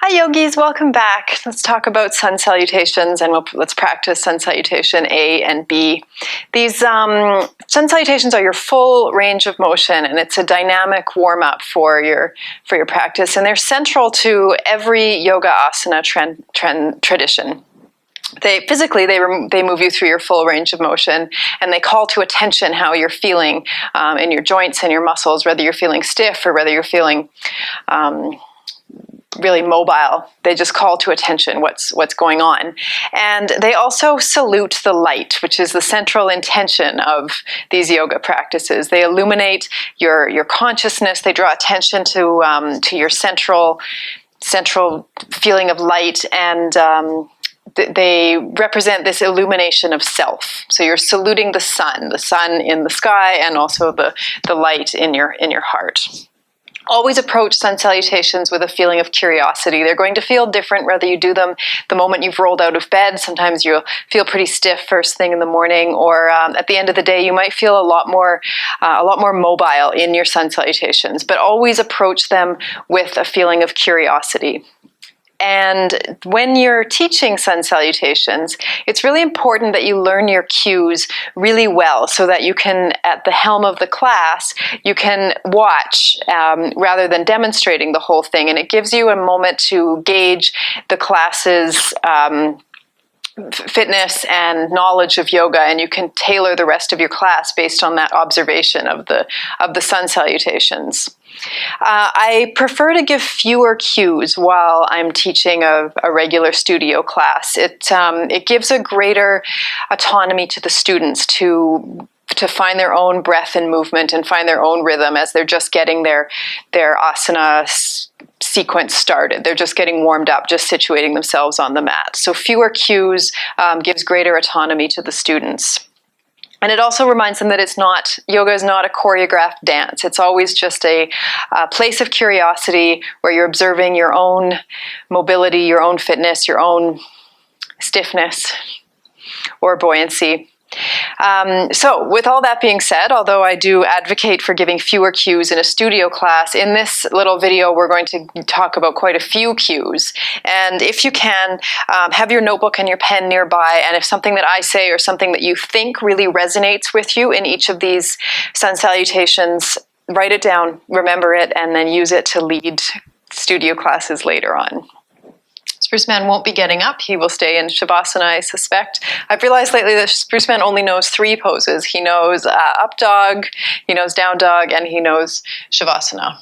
Hi yogis, welcome back. Let's talk about Sun Salutations, and let's practice Sun Salutation A and B. These Sun Salutations are your full range of motion, and it's a dynamic warm-up for your practice, and they're central to every yoga asana tradition. They move you through your full range of motion, and they call to attention how you're feeling in your joints and your muscles, whether you're feeling stiff or whether you're feeling really mobile. They just call to attention what's going on. And they also salute the light, which is the central intention of these yoga practices. They illuminate your consciousness. They draw attention to your central feeling of light, and they represent this illumination of self. So you're saluting the sun in the sky, and also the light in your heart. Always approach Sun Salutations with a feeling of curiosity. They're going to feel different whether you do them the moment you've rolled out of bed. Sometimes you'll feel pretty stiff first thing in the morning, or at the end of the day you might feel a lot more mobile in your Sun Salutations. But always approach them with a feeling of curiosity. And when you're teaching Sun Salutations, it's really important that you learn your cues really well, so that you can, at the helm of the class, you can watch rather than demonstrating the whole thing. And it gives you a moment to gauge the class's fitness and knowledge of yoga, and you can tailor the rest of your class based on that observation of the Sun Salutations. I prefer to give fewer cues while I'm teaching a regular studio class. It gives a greater autonomy to the students to find their own breath and movement and find their own rhythm as they're just getting their asana sequence started. They're just getting warmed up, just situating themselves on the mat. So fewer cues gives greater autonomy to the students. And it also reminds them that yoga is not a choreographed dance. It's always just a place of curiosity where you're observing your own mobility, your own fitness, your own stiffness or buoyancy. So with all that being said, although I do advocate for giving fewer cues in a studio class, in this little video we're going to talk about quite a few cues. And if you can, have your notebook and your pen nearby, and if something that I say or something that you think really resonates with you in each of these Sun Salutations, write it down, remember it, and then use it to lead studio classes later on. Spruce Man won't be getting up. He will stay in Shavasana, I suspect. I've realized lately that Spruce Man only knows 3 poses. He knows up dog, he knows down dog, and he knows Shavasana.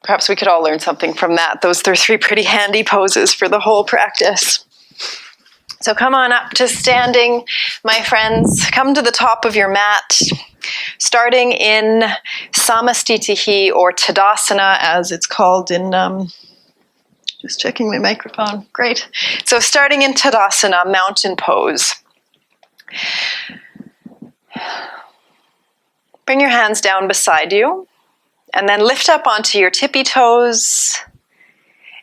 Perhaps we could all learn something from that. Those are 3 pretty handy poses for the whole practice. So come on up to standing, my friends. Come to the top of your mat, starting in Samastitihi, or Tadasana, as it's called in... Just checking my microphone. Great. So starting in Tadasana, mountain pose. Bring your hands down beside you, and then lift up onto your tippy toes,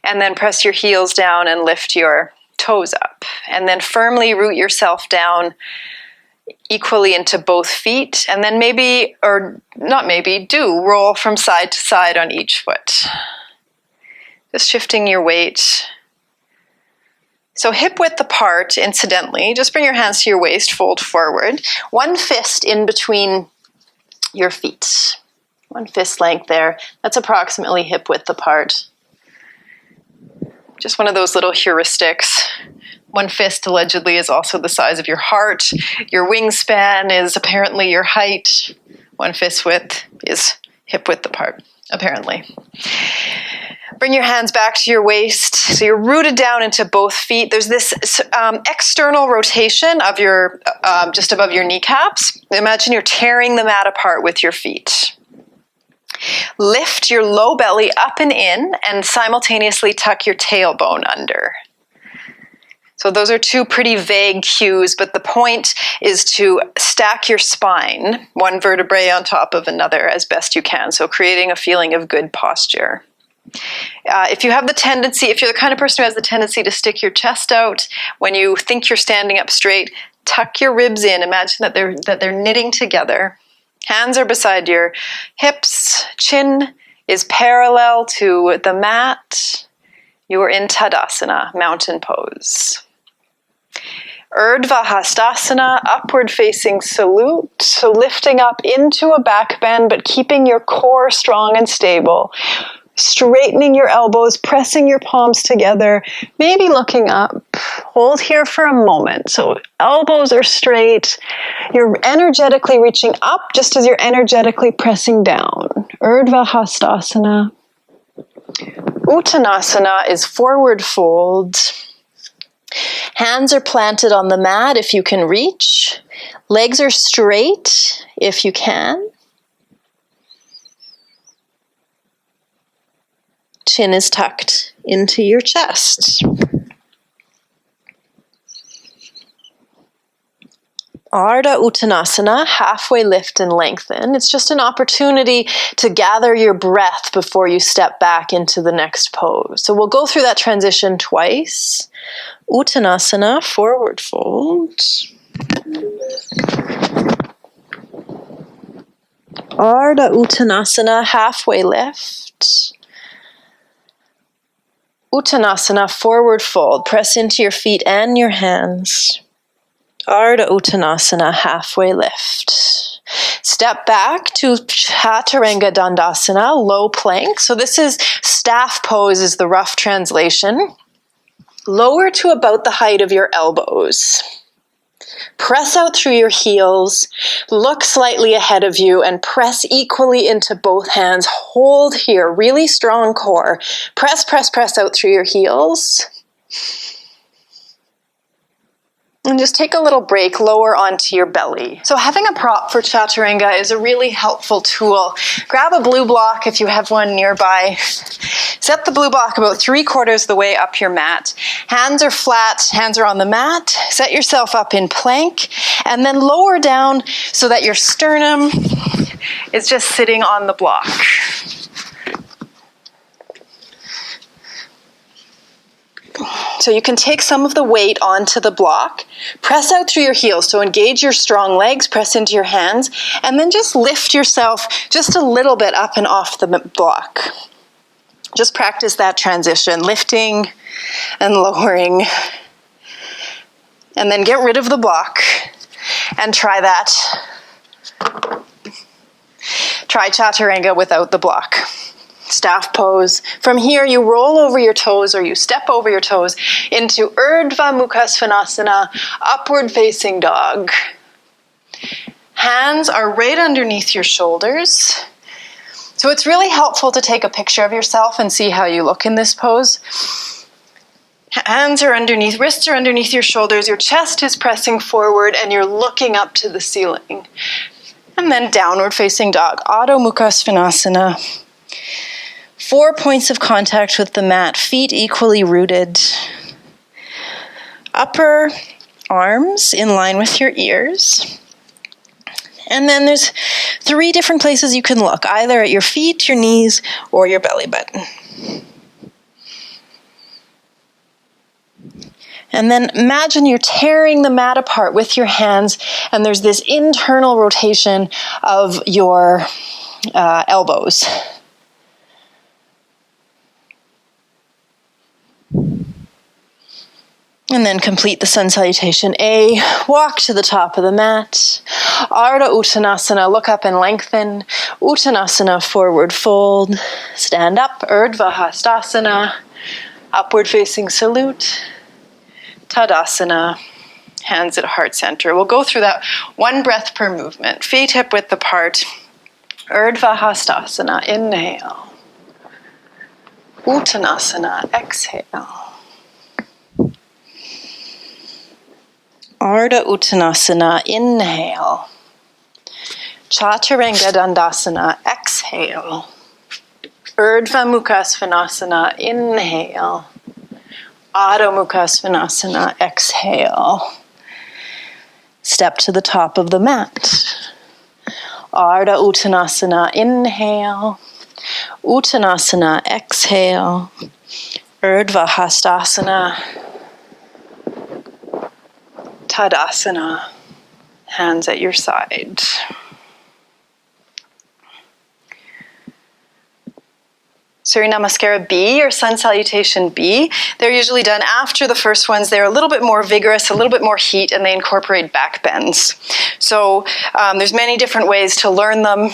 and then press your heels down and lift your toes up. And then firmly root yourself down equally into both feet, and then do roll from side to side on each foot. Just shifting your weight. So hip width apart, incidentally. Just bring your hands to your waist, fold forward. 1 fist in between your feet. 1 fist length there. That's approximately hip width apart. Just one of those little heuristics. 1 fist allegedly is also the size of your heart. Your wingspan is apparently your height. 1 fist width is hip width apart, apparently. Bring your hands back to your waist. So you're rooted down into both feet. There's this external rotation of your, just above your kneecaps. Imagine you're tearing the mat apart with your feet. Lift your low belly up and in, and simultaneously tuck your tailbone under. So those are 2 pretty vague cues, but the point is to stack your spine, 1 vertebrae on top of another, as best you can. So creating a feeling of good posture. If you're the kind of person who has the tendency to stick your chest out when you think you're standing up straight, tuck your ribs in. Imagine that they're knitting together. Hands are beside your hips, chin is parallel to the mat, you are in Tadasana, mountain pose. Urdhva Hastasana, upward facing salute. So lifting up into a back bend, but keeping your core strong and stable. Straightening your elbows, pressing your palms together, maybe looking up. Hold here for a moment. So elbows are straight. You're energetically reaching up just as you're energetically pressing down. Urdhva Hastasana. Uttanasana is forward fold. Hands are planted on the mat if you can reach. Legs are straight if you can. Chin is tucked into your chest. Ardha Uttanasana, halfway lift and lengthen. It's just an opportunity to gather your breath before you step back into the next pose. So we'll go through that transition twice. Uttanasana, forward fold. Ardha Uttanasana, halfway lift. Uttanasana, forward fold. Press into your feet and your hands. Ardha Uttanasana, halfway lift. Step back to Chaturanga Dandasana, low plank. So this is staff pose is the rough translation. Lower to about the height of your elbows. Press out through your heels, look slightly ahead of you, and press equally into both hands. Hold here, really strong core. Press, press, press out through your heels. And just take a little break, lower onto your belly. So having a prop for Chaturanga is a really helpful tool. Grab a blue block if you have one nearby. Set the blue block about 3/4 the way up your mat. Hands are flat, hands are on the mat. Set yourself up in plank and then lower down so that your sternum is just sitting on the block. So you can take some of the weight onto the block, press out through your heels, so engage your strong legs, press into your hands, and then just lift yourself just a little bit up and off the block. Just practice that transition, lifting and lowering. And then get rid of the block and try that. Try Chaturanga without the block. Staff pose. From here, you roll over your toes or you step over your toes into Urdhva Mukha Svanasana, upward facing dog. Hands are right underneath your shoulders. So it's really helpful to take a picture of yourself and see how you look in this pose. Hands are underneath, wrists are underneath your shoulders, your chest is pressing forward and you're looking up to the ceiling. And then downward facing dog, Adho Mukha Svanasana. 4 points of contact with the mat, feet equally rooted. Upper arms in line with your ears. And then there's 3 different places you can look, either at your feet, your knees, or your belly button. And then imagine you're tearing the mat apart with your hands, and there's this internal rotation of your elbows. And then complete the Sun Salutation. A, walk to the top of the mat. Ardha Uttanasana, look up and lengthen. Uttanasana, forward fold. Stand up, Urdhva Hastasana. Upward facing salute. Tadasana, hands at heart center. We'll go through that 1 breath per movement. Feet hip width apart. Urdhva Hastasana, inhale. Uttanasana, exhale. Ardha Uttanasana, inhale. Chaturanga Dandasana, exhale. Urdhva Mukha Svanasana, inhale. Adho Mukha Svanasana, exhale. Step to the top of the mat. Ardha Uttanasana, inhale. Uttanasana, exhale. Urdhva Hastasana. Tadasana, hands at your side. Surya Namaskara B or Sun Salutation B. They're usually done after the first ones. They're a little bit more vigorous, a little bit more heat, and they incorporate back bends. So there's many different ways to learn them.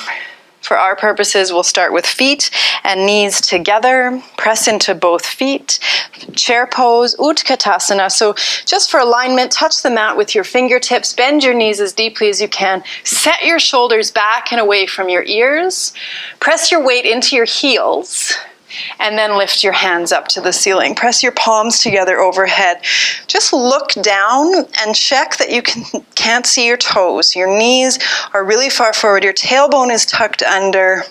For our purposes, we'll start with feet and knees together. Press into both feet. Chair pose, Utkatasana. So just for alignment, touch the mat with your fingertips. Bend your knees as deeply as you can. Set your shoulders back and away from your ears. Press your weight into your heels. And then lift your hands up to the ceiling. Press your palms together overhead. Just look down and check that you can't see your toes. Your knees are really far forward. Your tailbone is tucked under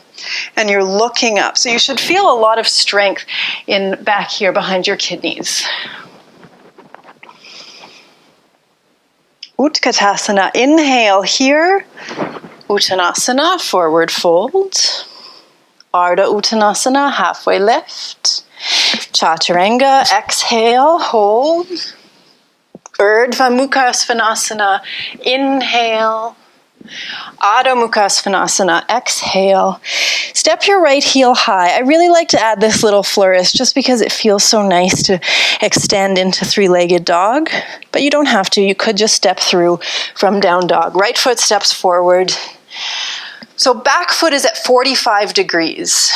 and you're looking up. So you should feel a lot of strength in back here behind your kidneys. Utkatasana. Inhale here. Uttanasana, forward fold. Ardha Uttanasana, halfway lift. Chaturanga, exhale, hold. Urdhva Mukha Svanasana, inhale. Adho Mukha Svanasana, exhale. Step your right heel high. I really like to add this little flourish just because it feels so nice to extend into three-legged dog. But you don't have to. You could just step through from down dog. Right foot steps forward. So back foot is at 45 degrees.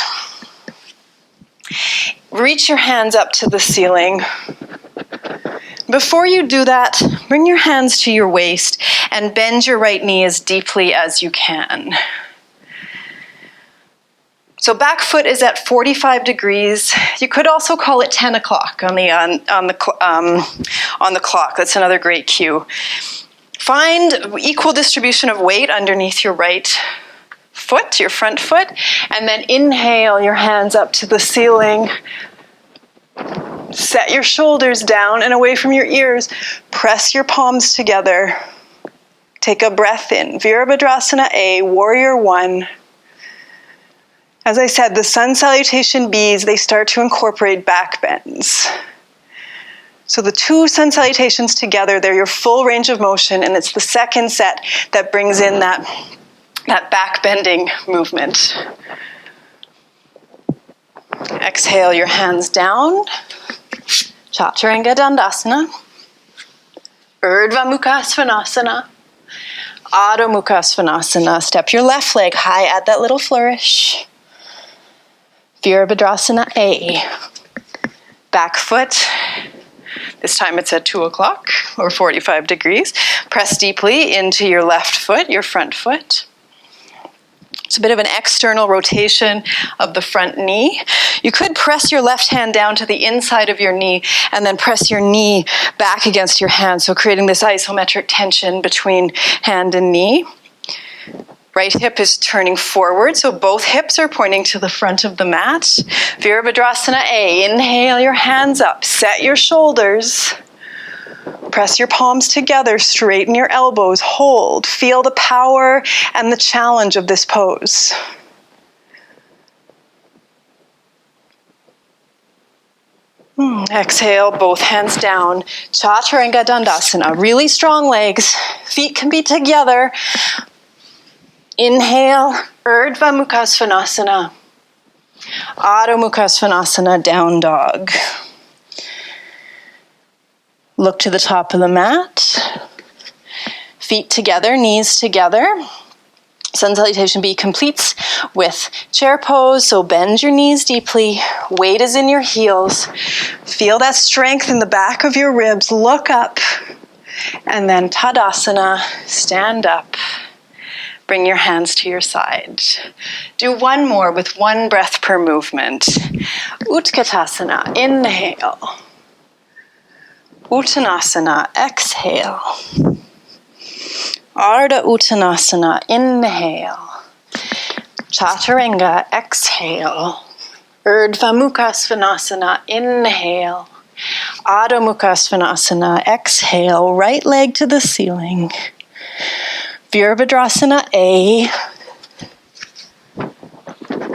Reach your hands up to the ceiling. Before you do that, bring your hands to your waist and bend your right knee as deeply as you can. So back foot is at 45 degrees. You could also call it 10 o'clock on the clock. That's another great cue. Find equal distribution of weight underneath your right foot, your front foot, and then inhale your hands up to the ceiling. Set your shoulders down and away from your ears. Press your palms together. Take a breath in. Virabhadrasana A, Warrior One. As I said, the Sun Salutation Bs, they start to incorporate back bends. So the two Sun Salutations together, they're your full range of motion, and it's the second set that brings in that back bending movement. Exhale your hands down. Chaturanga Dandasana. Urdhva Mukha Svanasana. Adho Mukha Svanasana. Step your left leg high, add that little flourish. Virabhadrasana A. Back foot. This time it's at 2 o'clock or 45 degrees. Press deeply into your left foot, your front foot. It's a bit of an external rotation of the front knee. You could press your left hand down to the inside of your knee and then press your knee back against your hand, so creating this isometric tension between hand and knee. Right hip is turning forward, so both hips are pointing to the front of the mat. Virabhadrasana A. Inhale your hands up, set your shoulders. Press your palms together, straighten your elbows, hold. Feel the power and the challenge of this pose. Exhale, both hands down. Chaturanga Dandasana, really strong legs. Feet can be together. Inhale, Urdhva Mukha Svanasana. Adho Mukha Svanasana, down dog. Look to the top of the mat. Feet together, knees together. Sun Salutation B completes with chair pose, so bend your knees deeply. Weight is in your heels. Feel that strength in the back of your ribs. Look up. And then Tadasana, stand up. Bring your hands to your side. Do one more with one breath per movement. Utkatasana, inhale. Uttanasana, exhale. Ardha Uttanasana, inhale. Chaturanga, exhale. Urdhva Mukha Svanasana, inhale. Adho Mukha Svanasana, exhale. Right leg to the ceiling. Virabhadrasana A.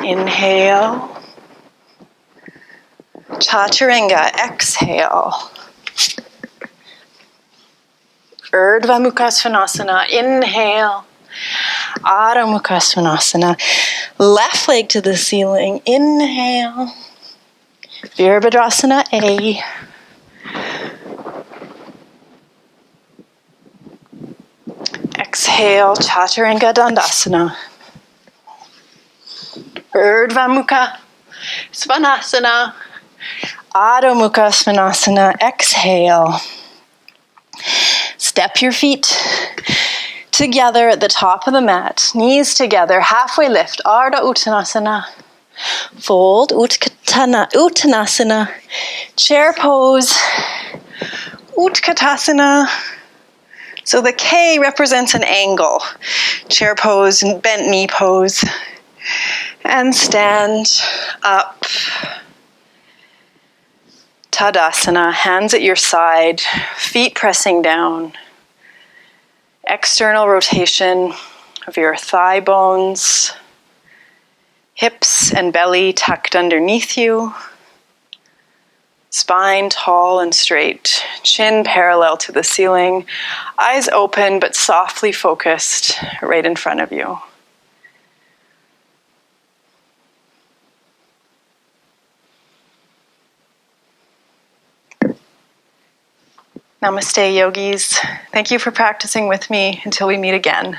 Inhale. Chaturanga, exhale. Urdhva Mukha Svanasana, inhale. Adho Mukha Svanasana. Left leg to the ceiling. Inhale. Virabhadrasana A. Exhale, Chaturanga Dandasana. Urdhva Mukha Svanasana. Adho Mukha Svanasana. Exhale. Step your feet together at the top of the mat. Knees together. Halfway lift. Ardha Uttanasana. Fold. Uttanasana. Chair pose. Utkatasana. So the K represents an angle. Chair pose and bent knee pose. And stand up. Tadasana, hands at your side, feet pressing down. External rotation of your thigh bones, hips and belly tucked underneath you. Spine tall and straight, chin parallel to the ceiling, eyes open but softly focused right in front of you. Namaste, yogis. Thank you for practicing with me until we meet again.